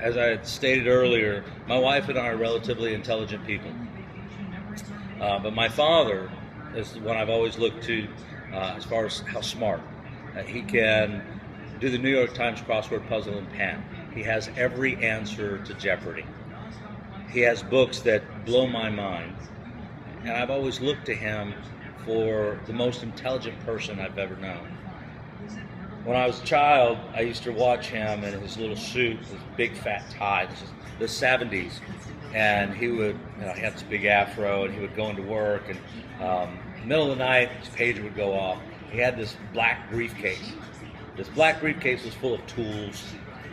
as I had stated earlier, my wife and I are relatively intelligent people. But my father is the one I've always looked to as far as how smart. He can do the New York Times crossword puzzle in pen. He has every answer to Jeopardy. He has books that blow my mind. And I've always looked to him for the most intelligent person I've ever known. When I was a child, I used to watch him in his little suit, his big fat tie. This is the 70s. And he would, he had this big afro, and he would go into work, and middle of the night, his pager would go off. He had this black briefcase. This black briefcase was full of tools,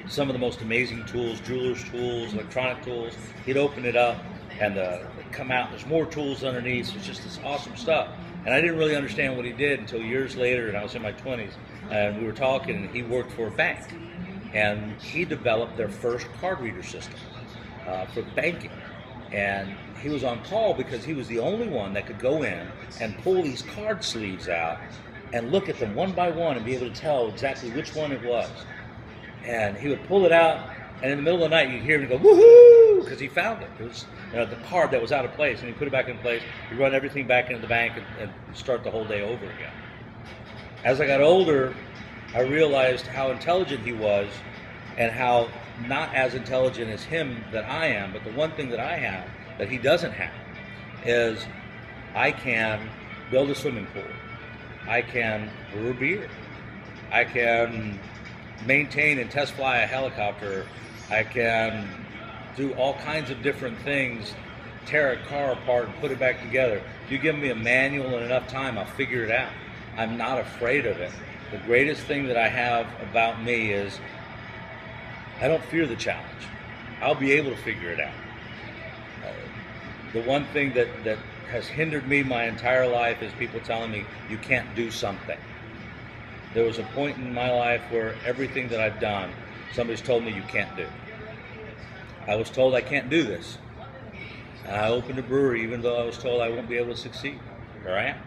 some of the most amazing tools, jeweler's tools, electronic tools. He'd open it up, and they'd come out, there's more tools underneath. It's just this awesome stuff. And I didn't really understand what he did until years later, and I was in my 20s, and we were talking, and he worked for a bank. And he developed their first card reader system for banking. And he was on call because he was the only one that could go in and pull these card sleeves out and look at them one by one and be able to tell exactly which one it was. And he would pull it out, and in the middle of the night, you'd hear him go, woohoo, because he found it. It was the card that was out of place, and he put it back in place. He'd run everything back into the bank and start the whole day over again. As I got older, I realized how intelligent he was and how not as intelligent as him that I am, but the one thing that I have that he doesn't have is I can build a swimming pool. I can brew beer. I can maintain and test fly a helicopter. I can do all kinds of different things, tear a car apart and put it back together. If you give me a manual and enough time, I'll figure it out. I'm not afraid of it. The greatest thing that I have about me is I don't fear the challenge. I'll be able to figure it out. The one thing that has hindered me my entire life is people telling me you can't do something. There was a point in my life where everything that I've done, somebody's told me you can't do. I was told I can't do this. I opened a brewery even though I was told I won't be able to succeed. Here I am.